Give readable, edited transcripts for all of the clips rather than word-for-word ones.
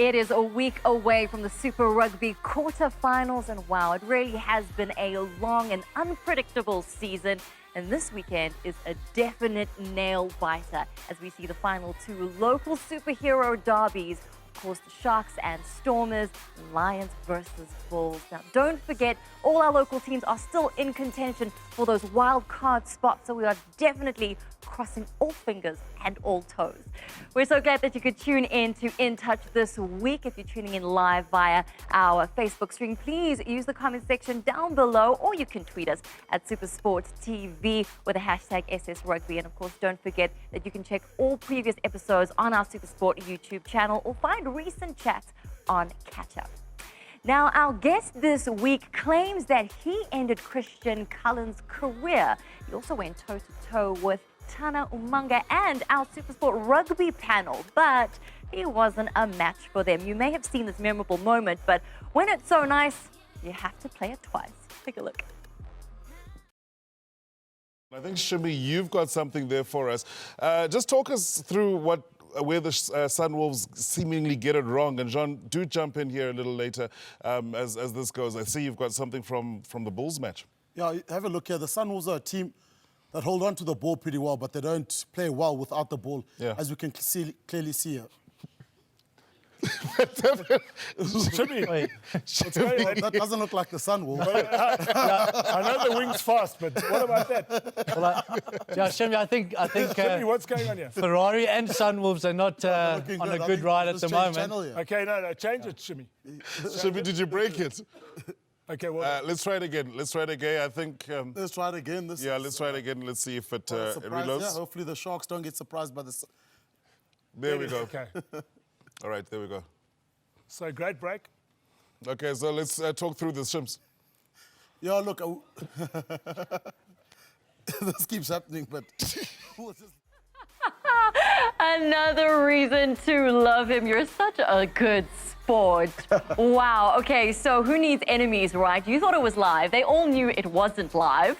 It is a week away from the Super Rugby quarterfinals, and wow, it really has been a long and unpredictable season. And this weekend is a definite nail-biter as we see the final two local superhero derbies. Of course, the Sharks and Stormers, Lions versus Bulls. Now, don't forget, all our local teams are still in contention for those wild card spots, so we are definitely crossing all fingers and all toes. We're so glad that you could tune in to In Touch this week. If you're tuning in live via our Facebook stream, please use the comment section down below, or you can tweet us at SuperSport TV with the hashtag #SSRugby. And of course, don't forget that you can check all previous episodes on our SuperSport YouTube channel or find recent chats on Catch Up. Now, our guest this week claims that he ended Christian Cullen's career. He also went toe-to-toe with Tana Umanga and our SuperSport rugby panel, but he wasn't a match for them. You may have seen this memorable moment, but when it's so nice, you have to play it twice. Take a look. I think, Shimmy, you've got something there for us. Just talk us through where the Sunwolves seemingly get it wrong. And Jean, do jump in here a little later as this goes. I see you've got something from the Bulls match. Yeah, have a look here. The Sunwolves are a team that hold on to the ball pretty well, but they don't play well without the ball, as we can clearly see here. Shimmy, That doesn't look like the Sunwolves. I know the wing's fast, but what about that? Well, Shimmy, I think Shimmy, what's going on here? Ferrari and Sunwolves are not on a good ride at the moment. Okay, no, change it, Shimmy. Shimmy, did you break it? Okay, well, let's try it again. Let's try it again. I think. Let's try it again. Let's try it again. Let's see if it reloads. Yeah, hopefully the Sharks don't get surprised by this. There we go. Okay. All right, there we go. So, great break. Okay, so let's talk through this, Shims. Yeah, look, this keeps happening, but Another reason to love him. You're such a good sport. Wow. Okay, so who needs enemies, right? You thought it was live. They all knew it wasn't live.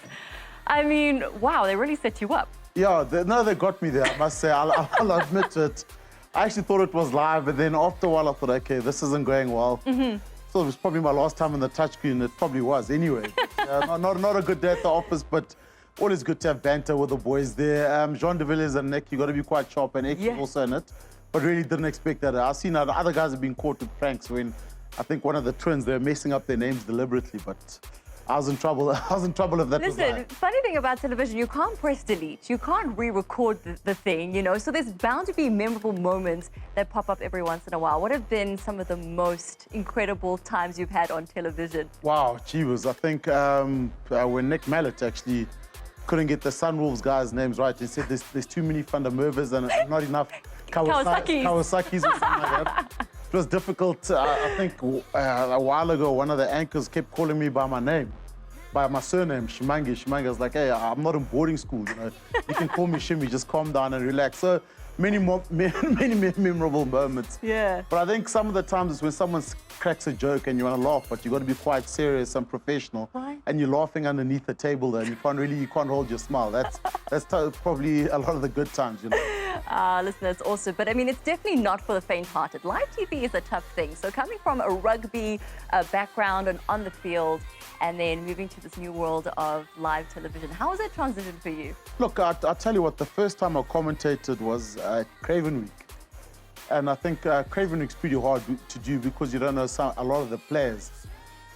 I mean, wow, they really set you up. Yeah, they got me there, I must say. I'll admit it. I actually thought it was live, but then after a while I thought, okay, this isn't going well. So it was probably my last time on the touchscreen. It probably was anyway. Not a good day at the office, but always good to have banter with the boys there. Jean de Villiers and Nick, you got to be quite sharp, and X was also in it. But really didn't expect that. I've seen the other guys have been caught with pranks when I think one of the twins, they're messing up their names deliberately, but I was in trouble. I was in trouble if that was live. Listen, funny thing about television, you can't press delete. You can't re-record the thing, you know? So there's bound to be memorable moments that pop up every once in a while. What have been some of the most incredible times you've had on television? Wow, gee whiz. I think when Nick Mallet actually couldn't get the Sunwolves guys' names right, he said there's too many Van der Merwes and not enough Kawasaki's or something like that. It was difficult. I think a while ago, one of the anchors kept calling me by my name, by my surname, Shimange. Shimange was like, hey, I'm not in boarding school, you know. You can call me Shimmy, just calm down and relax. So many memorable moments. Yeah. But I think some of the times it's when someone cracks a joke and you want to laugh, but you got to be quite serious and professional. Right. And you're laughing underneath the table there, and you can't hold your smile. That's probably a lot of the good times, you know. Listen, that's awesome. But I mean, it's definitely not for the faint-hearted. Live TV is a tough thing. So coming from a rugby background and on the field, and then moving to this new world of live television, how was that transition for you? Look, I'll tell you what, the first time I commentated was Craven Week. And I think Craven Week's pretty hard to do because you don't know a lot of the players.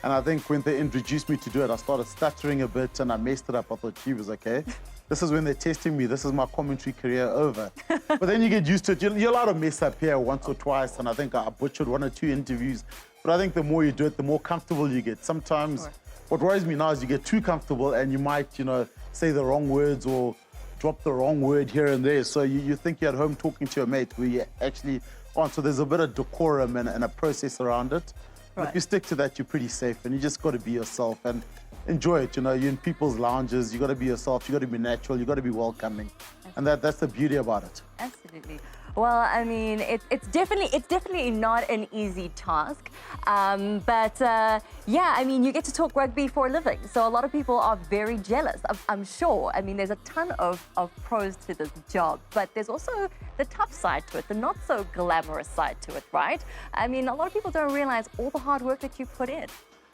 And I think when they introduced me to do it, I started stuttering a bit and I messed it up. I thought, gee, was okay. This is when they're testing me. This is my commentary career over. But then you get used to it. You're allowed to mess up here once or twice. And I think I butchered 1 or 2 interviews. But I think the more you do it, the more comfortable you get. Sometimes what worries me now is you get too comfortable and you might, you know, say the wrong words or drop the wrong word here and there. So you think you're at home talking to your mate where you actually aren't. So there's a bit of decorum and a process around it. But if you stick to that, you're pretty safe and you just got to be yourself. And enjoy it. You know, you're in people's lounges. You got to be yourself. You got to be natural. You got to be welcoming, and that's the beauty about it. Absolutely. Well, I mean, it's definitely not an easy task, but yeah, I mean, you get to talk rugby for a living, so a lot of people are very jealous, I'm sure. I mean, there's a ton of pros to this job, but there's also the tough side to it, the not so glamorous side to it, right? I mean, a lot of people don't realize all the hard work that you put in.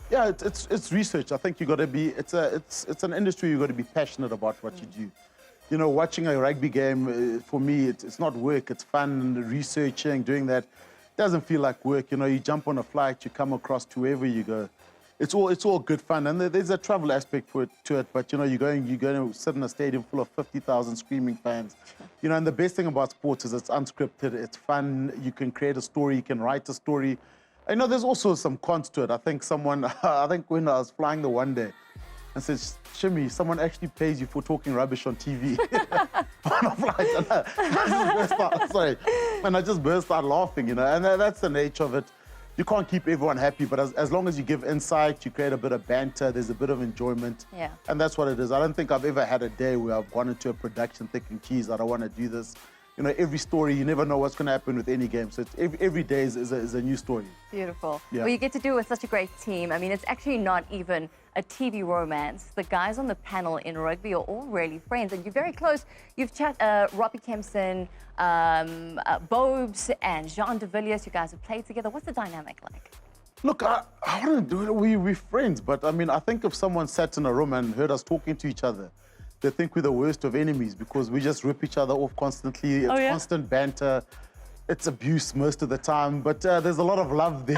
Yeah, it's research. I think you got to be. It's an industry you got to be passionate about what you do. You know, watching a rugby game, for me, it's not work. It's fun, researching, doing that. It doesn't feel like work. You know, you jump on a flight, you come across to wherever you go. It's all good fun. And there's a travel aspect to it. But, you know, you're going to sit in a stadium full of 50,000 screaming fans. You know, and the best thing about sports is it's unscripted. It's fun. You can create a story. You can write a story. I know there's also some cons to it. I think when I was flying the one day, and said, Shimmy, someone actually pays you for talking rubbish on TV. On a flight. And I just burst out laughing, you know, and that's the nature of it. You can't keep everyone happy, but as long as you give insight, you create a bit of banter, there's a bit of enjoyment. Yeah. And that's what it is. I don't think I've ever had a day where I've gone into a production thinking, geez, I don't want to do this. You know, every story, you never know what's going to happen with any game. So every day is a new story. Beautiful. Yeah. Well, you get to do it with such a great team. I mean, it's actually not even a TV romance. The guys on the panel in rugby are all really friends, and you're very close. You've chat Robbie Kempson, Bobes, and Jean de Villiers. You guys have played together. What's the dynamic like? Look, I want to do it. We're friends, but I mean, I think if someone sat in a room and heard us talking to each other, they think we're the worst of enemies because we just rip each other off constantly. It's constant banter. It's abuse most of the time, but there's a lot of love there.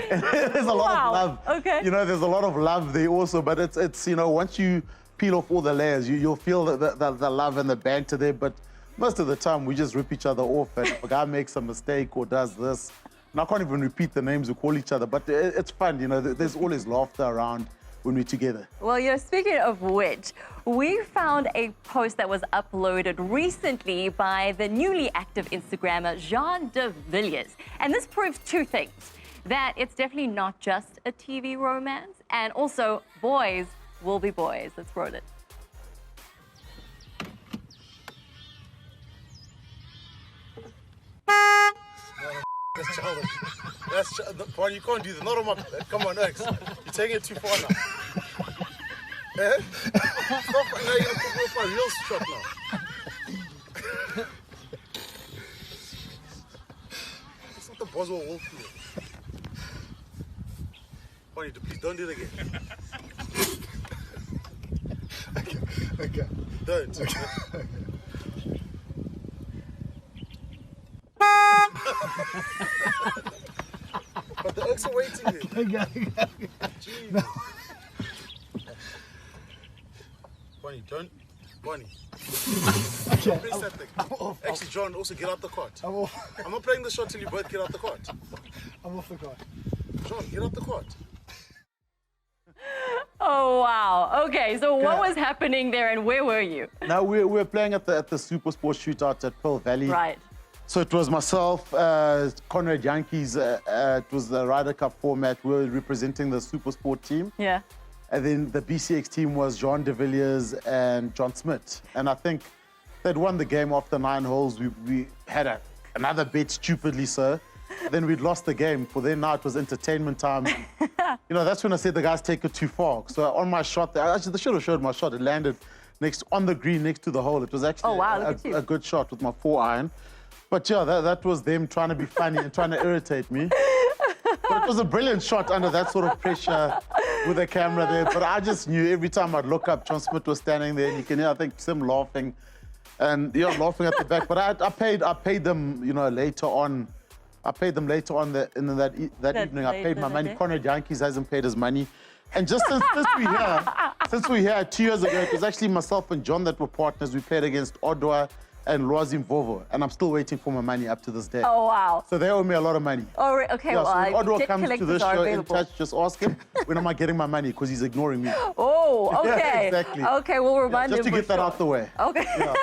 There's a lot of love. Okay. You know, there's a lot of love there also, but it's you know, once you peel off all the layers, you'll feel the love and the banter there, but most of the time we just rip each other off, and if a guy makes a mistake or does this, and I can't even repeat the names we call each other, but it's fun, you know, there's always laughter around when we're together. Well, you know, speaking of which, we found a post that was uploaded recently by the newly active Instagrammer Jean de Villiers. And this proves two things: that it's definitely not just a TV romance, and also boys will be boys. Let's roll it. That's childish. Boy, you can't do that. Not on my... Come on, X. You're taking it too far now. Eh? Stop. Now you're going to put me off my real shot now. It's not the Boswell Wolf here. Bonnie, please don't do it again. Okay. Don't. Okay. But the Oaks are waiting here. Jeez. Bonnie, don't. Bonnie. Don't press that thing. Actually, John, also get out the cart. I'm not playing the shot till you both get out the cart. I'm off the cart. John, get out the cart. Oh, wow. Okay, so what was happening there and where were you? Now, we're playing at the SuperSport shootout at Pearl Valley. Right. So it was myself, Conrad Yankees. It was the Ryder Cup format. We were representing the SuperSport team. Yeah. And then the BCX team was Jean de Villiers and John Smith. And I think they'd won the game after 9 holes. We had another bet, stupidly so. Then we'd lost the game. For them now it was entertainment time. You know, that's when I said the guys take it too far. So on my shot, actually they should have showed my shot. It landed on the green next to the hole. It was actually a good shot with my 4-iron. But yeah, that was them trying to be funny and trying to irritate me. But it was a brilliant shot under that sort of pressure with the camera there. But I just knew every time I'd look up, John Smith was standing there, and you can hear, I think, Sim laughing, and laughing at the back. But I paid them, you know, later on. I paid them later on that evening. I paid my money. Conrad Yankees hasn't paid his money. And just since we're here 2 years ago, it was actually myself and John that were partners. We played against Odwa and Lwazim Vovo, and I'm still waiting for my money up to this day. Oh, wow. So they owe me a lot of money. Oh, okay, Yeah, well, so when Odwa debt comes to collectors this are show in available. touch, just ask him, when am I getting my money? Because he's ignoring me. Oh, Yeah, okay. exactly. Okay, we'll remind Just him to get for that sure. out the way. Okay. Yeah.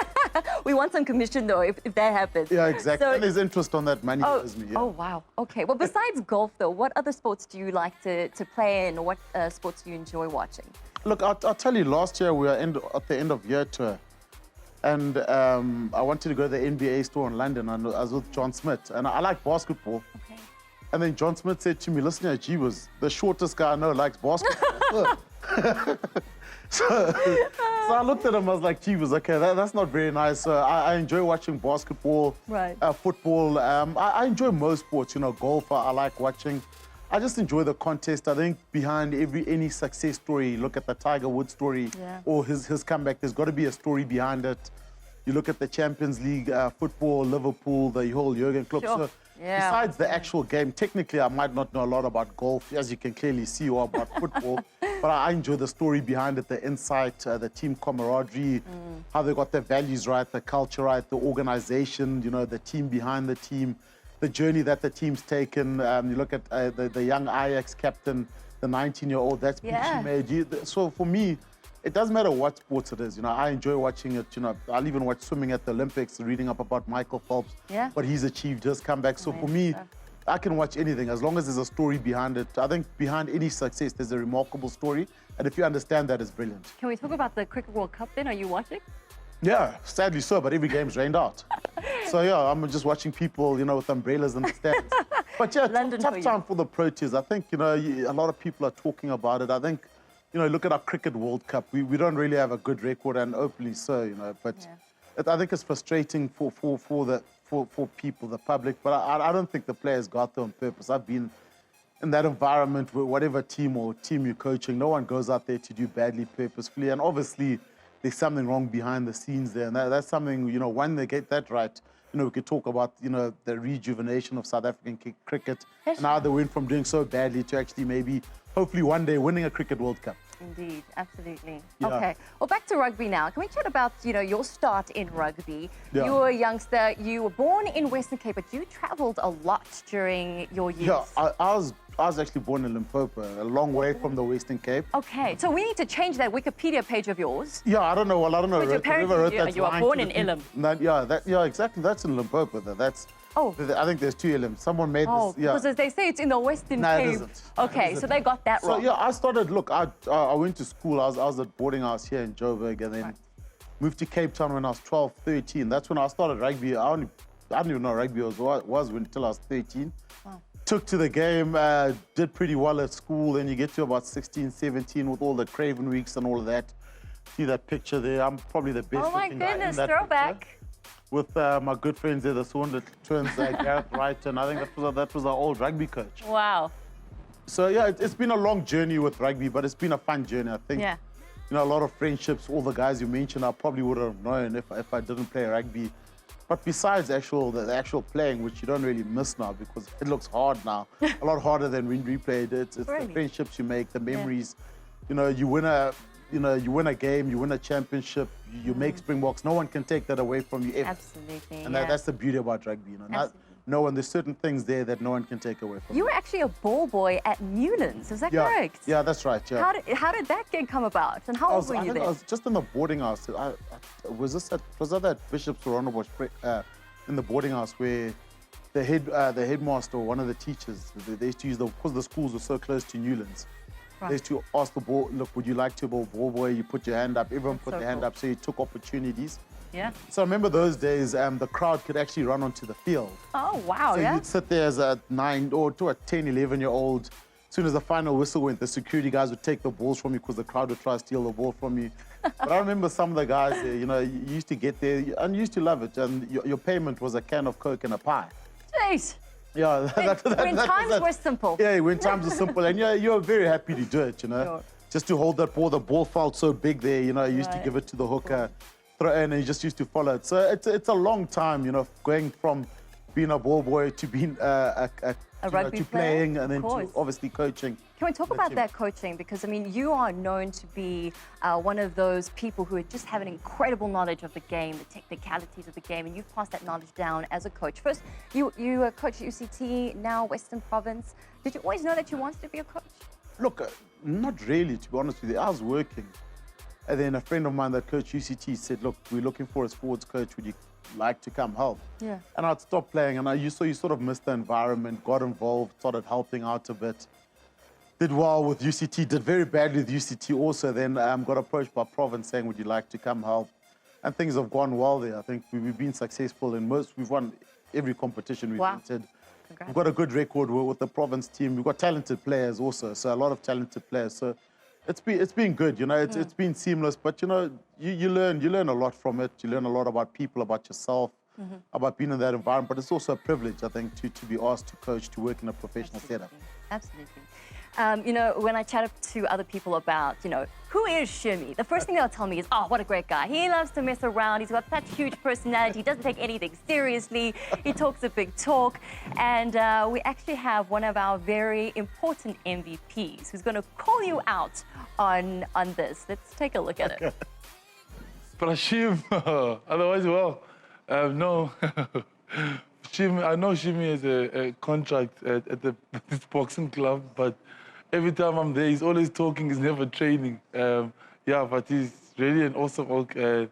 We want some commission, though, if that happens. Yeah, exactly. So- And there's interest on that money he owes me. Yeah. Oh, wow. Okay. Well, besides golf, though, what other sports do you like to play in? Or what sports do you enjoy watching? Look, I'll tell you, last year we were at the end of year tour. And I wanted to go to the NBA store in London. And I was with John Smith. And I like basketball. Okay. And then John Smith said to me, listen here, gee, was the shortest guy I know likes basketball. so I looked at him, I was like, gee, was okay, that's not very nice. So I enjoy watching basketball, Right. Football. I enjoy most sports, golf, I like watching. I just enjoy the contest. I think behind any success story, look at the Tiger Woods story or his comeback, there's got to be a story behind it. You look at the Champions League, football, Liverpool, the whole Jurgen Klopp. Sure. So Yeah. besides the actual game, technically I might not know a lot about golf, as you can clearly see, or about football, but I enjoy the story behind it, the insight, the team camaraderie, how they got their values right, the culture right, the organization, the team behind the team, the journey that the team's taken. You look at the young Ajax captain, the 19-year-old, that's speech Yeah. he made. So for me, it doesn't matter what sports it is. I enjoy watching it. I'll even watch swimming at the Olympics, reading up about Michael Phelps, what he's achieved, his comeback. So for me, I can watch anything as long as there's a story behind it. I think behind any success, there's a remarkable story. And if you understand that, it's brilliant. Can we talk about the Cricket World Cup then? Are you watching? Yeah, sadly so, but every game's rained out. So yeah, I'm just watching people, with umbrellas in the stands. But yeah, London for tough you. time for the Proteas. I think, a lot of people are talking about it. I think, look at our Cricket World Cup. We don't really have a good record, and openly so, but I think it's frustrating for people, the public. But I don't think the players got there on purpose. I've been in that environment where whatever team you're coaching, no one goes out there to do badly purposefully. And obviously, there's something wrong behind the scenes there. And that's something, when they get that right, we could talk about, the rejuvenation of South African cricket and how they went from doing so badly to actually maybe, hopefully one day winning a Cricket World Cup. Indeed, absolutely. Yeah. Okay, well, back to rugby now. Can we chat about, your start in rugby? Yeah. You were a youngster. You were born in Western Cape, but you travelled a lot during your years. Yeah, I was actually born in Limpopo, a long way from the Western Cape. Okay, so we need to change that Wikipedia page of yours. Yeah, I don't know. Well, I don't know. But apparently you are born in Ilim. Yeah, exactly. That's in Limpopo. That's. Oh. I think there's 2 Ilims. Someone made Oh, this. Yeah. because as they say, it's in the Western No, it Cape. isn't. Okay, so they got that So wrong. yeah, I started. Look, I went to school. I was at boarding house here in Joburg, and then moved to Cape Town when I was 12, 13. That's when I started rugby. I didn't even know rugby was until I was 13. Wow. Took to the game, did pretty well at school. Then you get to about 16, 17 with all the Craven weeks and all of that. See that picture there? I'm probably the best. Oh my looking guy in goodness, that throwback. picture. With my good friends there, the Saunders twins, Gareth Wright, and I think that was our old rugby coach. Wow. So yeah, it's been a long journey with rugby, but it's been a fun journey. I think, Yeah. a lot of friendships. All the guys you mentioned, I probably would have known if I didn't play rugby. But besides the actual playing, which you don't really miss now because it looks hard now, a lot harder than when we played. It's Really? the friendships you make, the memories. You win a game, you win a championship, you make Springboks. No one can take that away from you ever. Absolutely. And yeah. that's the beauty about rugby. Absolutely. No one. There's certain things there that no one can take away from You were actually a ball boy at Newlands, is that correct? Yeah, that's right. Yeah. How did that gig come about? And how old were I you think I then? was just in the boarding house. Was that at Bishop's Ronalbosch in the boarding house where the headmaster or one of the teachers, they used to use because the schools were so close to Newlands. Right. They used to ask the ball, look, would you like to be a ball boy? You put your hand up. Everyone That's put so their hand cool. up, so you took opportunities. Yeah. So I remember those days, the crowd could actually run onto the field. Oh, wow, So yeah. you'd sit there as a 9 or to a 10, 11-year-old. As soon as the final whistle went, the security guys would take the balls from you because the crowd would try to steal the ball from you. But I remember some of the guys there, you used to get there and you used to love it. And your payment was a can of Coke and a pie. Jeez. Yeah, When times were simple. Yeah, when times were simple. And you're very happy to do it, Sure. Just to hold that ball. The ball felt so big there, you used to Right. give it to the hooker, throw in, and you just used to follow it. So it's a long time, going from being a ball boy to being rugby to player, playing and then of course. to obviously coaching. Can we talk about that coaching? Because, I mean, you are known to be one of those people who just have an incredible knowledge of the game, the technicalities of the game, and you've passed that knowledge down as a coach. First, you coached UCT, now Western Province. Did you always know that you wanted to be a coach? Look, not really, to be honest with you. I was working. And then a friend of mine that coached UCT said, look, we're looking for a sports coach. Would you like to come help? Yeah. And I'd stopped playing, and you sort of missed the environment, got involved, started helping out a bit. Did well with UCT, did very badly with UCT also. Then got approached by Province saying, would you like to come help? And things have gone well there. I think we've been successful in we've won every competition we've entered. We've got a good record with the Province team. We've got talented players also, so a lot of talented players. So it's been good, you know, it's been seamless, but you know, you learn a lot from it. You learn a lot about people, about yourself, about being in that environment, but it's also a privilege, I think, to be asked to coach, to work in a professional setup. Absolutely. You know, when I chat to other people about, you know, who is Shimmy, the first thing they'll tell me is, oh, what a great guy. He loves to mess around. He's got that huge personality. He doesn't take anything seriously. He talks a big talk. And we actually have one of our very important MVPs who's going to call you out on this. Let's take a look at it. Prashim, otherwise, well, no. Shimmy, I know Shimmy has a contract at this boxing club, but every time I'm there, he's always talking, he's never training. Yeah, but he's really an awesome old and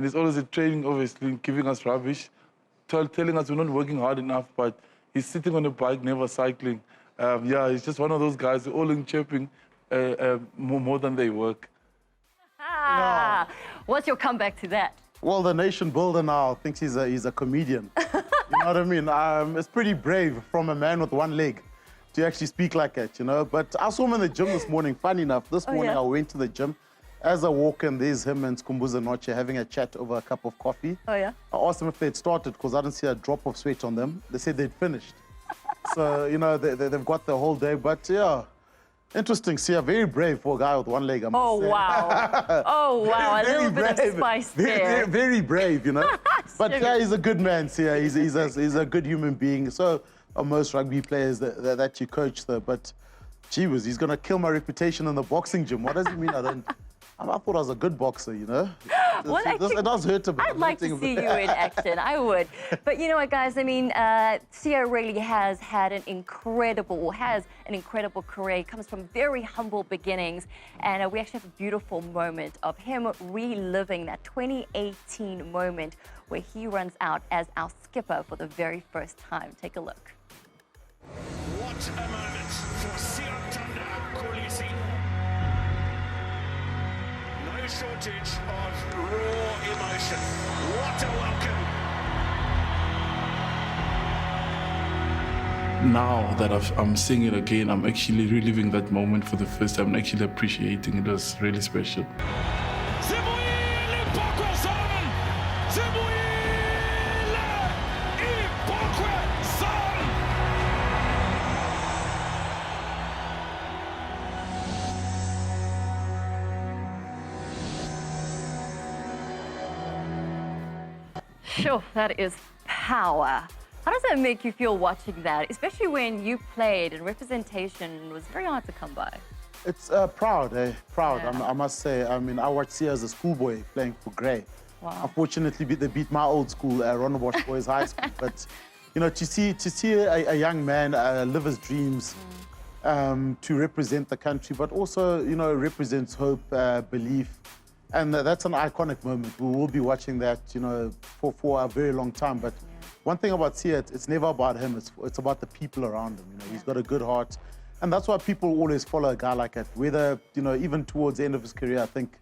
he's always at training, obviously, giving us rubbish, telling us we're not working hard enough, but he's sitting on a bike, never cycling. Yeah, he's just one of those guys who all in chirping more than they work. Ah, what's your comeback to that? Well, the nation builder now thinks he's a comedian. You know what I mean? It's pretty brave from a man with one leg to actually speak like that, you know? But I saw him in the gym this morning. Funny enough, this morning I went to the gym. As I walk in, there's him and Skumbuza Noche having a chat over a cup of coffee. Oh, yeah? I asked them if they'd started because I didn't see a drop of sweat on them. They said they'd finished. So, you know, they've got the whole day. But, yeah, interesting. See, very brave for a guy with one leg, I must say. Wow. Oh, wow. A little bit of spice there. Very brave, you know. But yeah, he's a good man, Sia. He's a good human being. So are most rugby players that you coach, though. But, gee whiz, he's going to kill my reputation in the boxing gym. What does it mean? I thought I was a good boxer, you know? Well, actually, it does hurt a bit. I'd like to see you in action. I would. But you know what, guys? I mean, Sia really has an incredible career. He comes from very humble beginnings. And we actually have a beautiful moment of him reliving that 2018 moment where he runs out as our skipper for the very first time. Take a look. What a moment for Sia Kulisi. No shortage of raw emotion. What a welcome. Now that I'm seeing it again, I'm actually reliving that moment for the first time and actually appreciating it. It was really special. Sure, that is power. How does that make you feel watching that, especially when you played and representation was very hard to come by? It's proud, eh? Proud, Yeah. I must say. I mean, I watched Sia as a schoolboy playing for Grey. Wow. Unfortunately, they beat my old school, Rondebosch Boys High School. But, you know, to see a young man live his dreams, to represent the country, but also, you know, represents hope, belief. And that's an iconic moment. We will be watching that, you know, for a very long time. But one thing about Sia, it's never about him. It's about the people around him. You know, he's got a good heart. And that's why people always follow a guy like that. Whether, you know, even towards the end of his career, I think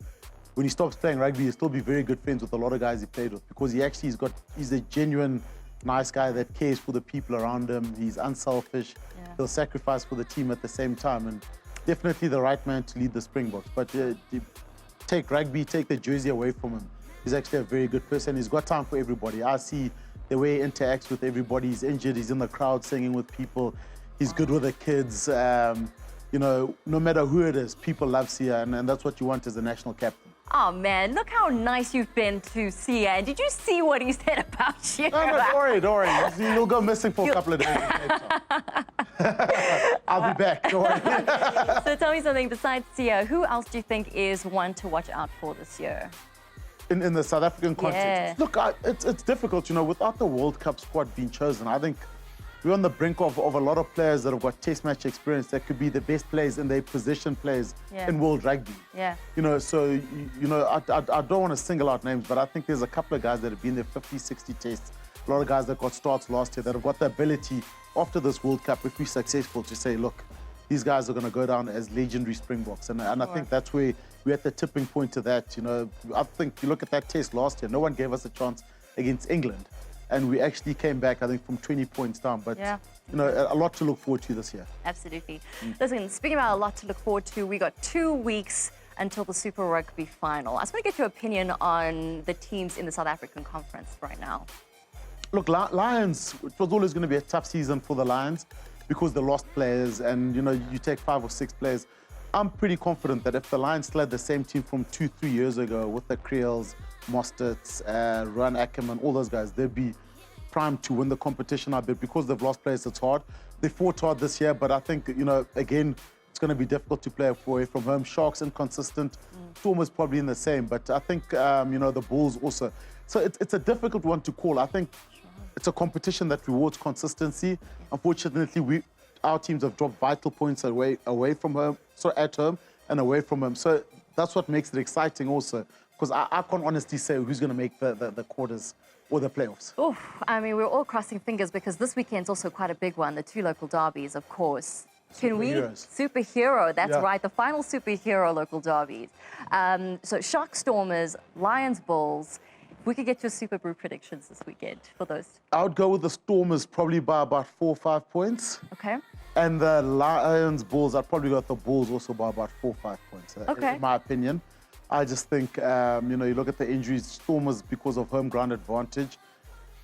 when he stops playing rugby, he'll still be very good friends with a lot of guys he played with because he's a genuine, nice guy that cares for the people around him. He's unselfish. Yeah. He'll sacrifice for the team at the same time. And definitely the right man to lead the Springboks. But take rugby, take the jersey away from him. He's actually a very good person. He's got time for everybody. I see the way he interacts with everybody. He's injured. He's in the crowd singing with people. He's good with the kids. You know, no matter who it is, people love Sia, and that's what you want as a national captain. Oh man, look how nice you've been to Sia. And did you see what he said about you? No, but don't worry. You'll go missing for a couple of days. I'll be back. Don't worry. So tell me something, besides Sia, who else do you think is one to watch out for this year? In the South African context. Yeah. Look, it's difficult, without the World Cup squad being chosen. I think we're on the brink of a lot of players that have got test match experience that could be the best players in their position players in world rugby. Yeah. So, I don't want to single out names, but I think there's a couple of guys that have been there 50, 60 tests. A lot of guys that got starts last year that have got the ability after this World Cup, if we're successful, to say, look, these guys are going to go down as legendary Springboks. And I think that's where we're at the tipping point to that. I think you look at that test last year, no one gave us a chance against England. And we actually came back, I think, from 20 points down. But, a lot to look forward to this year. Absolutely. Listen, speaking about a lot to look forward to, we got 2 weeks until the Super Rugby final. I just want to get your opinion on the teams in the South African Conference right now. Look, Lions, it was always going to be a tough season for the Lions because they lost players and, you take 5 or 6 players. I'm pretty confident that if the Lions still had the same team from 2-3 years ago with the Creels, Mosterts, Ron Ackerman, all those guys, they'd be primed to win the competition. I bet because they've lost players, it's hard. They fought hard this year, but I think, again, it's going to be difficult to play away from home. Sharks inconsistent. Stormers probably in the same, but I think, the Bulls also. So it's a difficult one to call. I think it's a competition that rewards consistency. Unfortunately, our teams have dropped vital points away from home, so at home and away from home. So that's what makes it exciting also, because I can't honestly say who's going to make the quarters or the playoffs. Oof, I mean, we're all crossing fingers because this weekend's also quite a big one, the 2 local derbies, of course. Superhero, that's right, the final superhero local derbies. So Sharks, Stormers, Lions, Bulls. We could get your Superbru predictions this weekend for those. I would go with the Stormers probably by about 4 or 5 points. Okay. And the Lions, Bulls, I'd probably go with the Bulls also by about 4 or 5 points, okay. In my opinion. I just think, you look at the injuries, Stormers because of home ground advantage.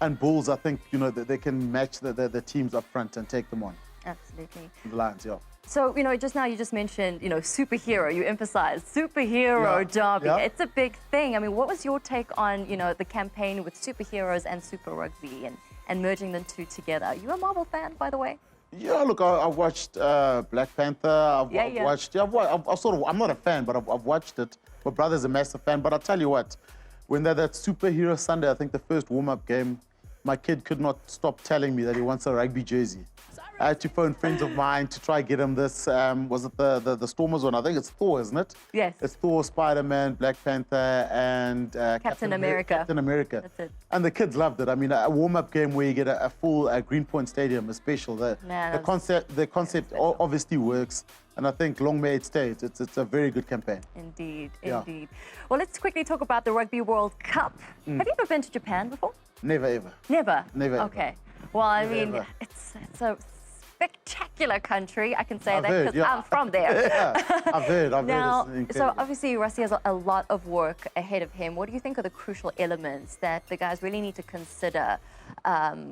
And Bulls, I think, they can match the teams up front and take them on. Absolutely. The Lions, yeah. So, just now you just mentioned, superhero. You emphasized superhero derby. Yeah. It's a big thing. I mean, what was your take on, the campaign with superheroes and Super Rugby and merging them two together? Are you a Marvel fan, by the way? Yeah, look, I watched Black Panther. I've watched. I'm not a fan, but I've watched it. My brother's a massive fan. But I'll tell you what, when that superhero Sunday, I think the first warm-up game, my kid could not stop telling me that he wants a rugby jersey. I had to phone friends of mine to try get him this. Was it the Stormers one? I think it's Thor, isn't it? Yes. It's Thor, Spider-Man, Black Panther, and Captain America. Captain America. That's it. And the kids loved it. I mean, a warm-up game where you get a full Greenpoint Stadium is special. The concept obviously works, and I think long may it stay. It's a very good campaign. Indeed, Yeah. indeed. Well, let's quickly talk about the Rugby World Cup. Have you ever been to Japan before? Never ever. Never? Never ever. Okay. Well, I mean, ever. it's a spectacular country. I can say I've that heard, because yeah. I'm from there. Yeah, I've heard. Now, It's incredible. so obviously Rusty has a lot of work ahead of him. What do you think are the crucial elements that the guys really need to consider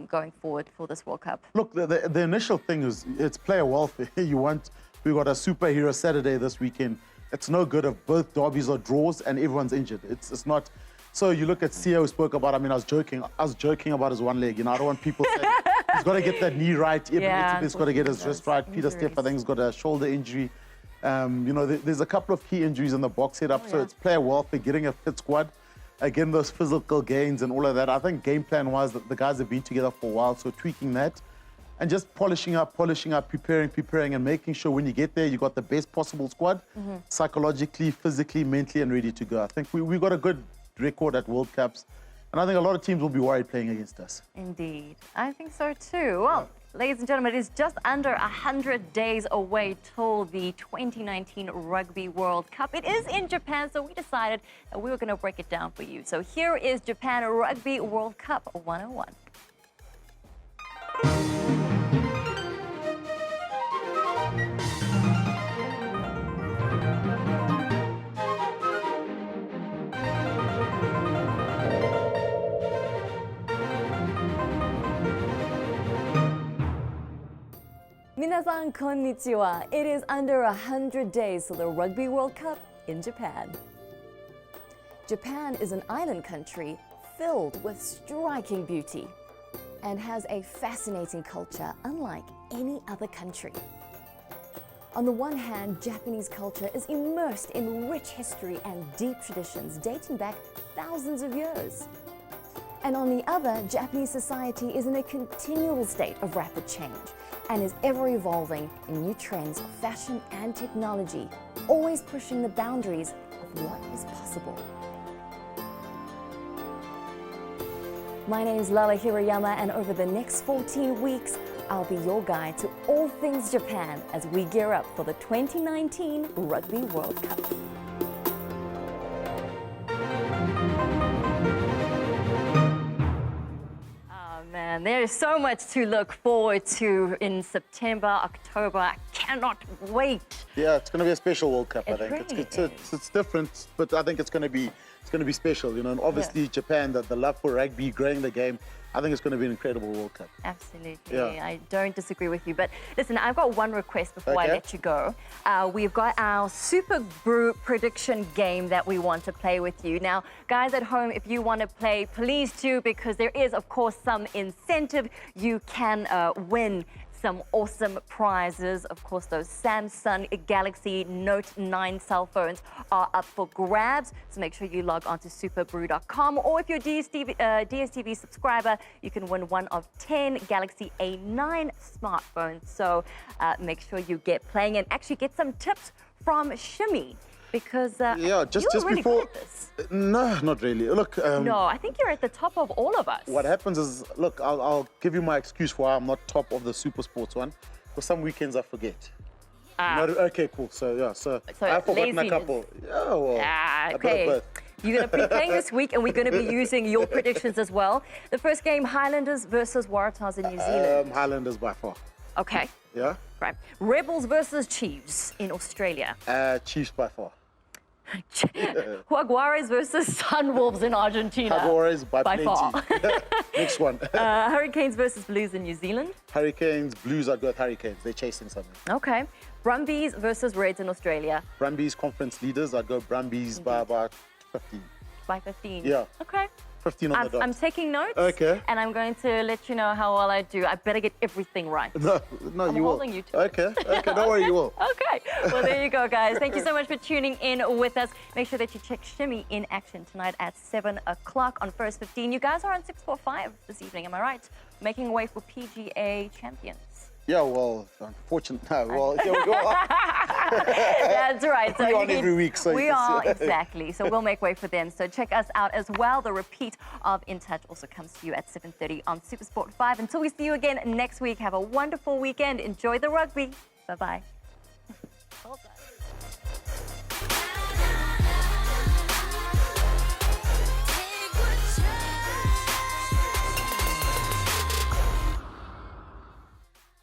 going forward for this World Cup? Look, the initial thing is it's player welfare. We got a superhero Saturday this weekend. It's no good if both derbies are draws and everyone's injured. It's not. So you look at CEO who spoke about. I mean, I was joking about his one leg. I don't want people saying he's got to get that knee right. He's got to get his wrist right. Peter Steff, I think, has got a shoulder injury. There's a couple of key injuries in the box setup. So it's player welfare, getting a fit squad, again those physical gains and all of that. I think game plan wise, the guys have been together for a while, so tweaking that. And just polishing up, preparing, and making sure when you get there, you got the best possible squad, psychologically, physically, mentally, and ready to go. I think we got a good record at World Cups, and I think a lot of teams will be worried playing against us. Indeed. I think so too. Well, ladies and gentlemen, it is just under 100 days away till the 2019 Rugby World Cup. It is in Japan, so we decided that we were going to break it down for you. So here is Japan Rugby World Cup 101. Minasan konnichiwa. It is under 100 days to the Rugby World Cup in Japan. Japan is an island country filled with striking beauty and has a fascinating culture unlike any other country. On the one hand, Japanese culture is immersed in rich history and deep traditions dating back thousands of years. And on the other, Japanese society is in a continual state of rapid change and is ever evolving in new trends of fashion and technology, always pushing the boundaries of what is possible. My name is Lalla Hirayama, and over the next 14 weeks, I'll be your guide to all things Japan as we gear up for the 2019 Rugby World Cup. Man, there is so much to look forward to in September, October. I cannot wait. Yeah, it's going to be a special World Cup. I It think really it's different, but I think it's going to be special. You know, and obviously Japan, the love for rugby, growing the game. I think it's going to be an incredible World Cup. Absolutely. Yeah. I don't disagree with you. But listen, I've got one request before I Okay. let you go. We've got our Superbru prediction game that we want to play with you. Now, guys at home, if you want to play, please do, because there is, of course, some incentive. You can win some awesome prizes. Of course, those Samsung Galaxy Note 9 cell phones are up for grabs. So make sure you log on to superbru.com, or if you're a DSTV subscriber, you can win one of 10 Galaxy A9 smartphones. So make sure you get playing and actually get some tips from Shimmy, because just really before. good at this. No, not really. Look. No, I think you're at the top of all of us. What happens is, look, I'll give you my excuse for why I'm not top of the SuperSport one. For some weekends I forget. Okay, cool. So I've forgotten a laziness. couple. Yeah, well, a bit of Okay. both. You're going to be playing this week, and we're going to be using your predictions as well. The first game, Highlanders versus Waratahs in New Zealand. Highlanders by far. Okay, Yeah. right. Rebels versus Chiefs in Australia. Chiefs by far. Jaguares versus Sunwolves in Argentina. Jaguares by plenty. far. Next one. Hurricanes versus Blues in New Zealand. Hurricanes, Blues, I'd go with Hurricanes. They're chasing something. Okay. Brumbies versus Reds in Australia. Brumbies conference leaders, I'd go Brumbies by about 15. By 15. Yeah. Okay. 15 on the dot. I'm taking notes. Okay. And I'm going to let you know how well I do. I better get everything right. No, I'm you will. holding you to it. Okay, don't worry, you will. Okay. Well, there you go, guys. Thank you so much for tuning in with us. Make sure that you check Shimmy in action tonight at 7 o'clock on First 15. You guys are on 645 this evening, am I right? Making way for PGA champions. Yeah, well, unfortunately, no. Well, here we go. That's right. So We're you on every week, so we you can are, see. exactly. So we'll make way for them. So check us out as well. The repeat of In Touch also comes to you at 7:30 on SuperSport 5. Until we see you again next week, have a wonderful weekend. Enjoy the rugby. Bye-bye. Well done.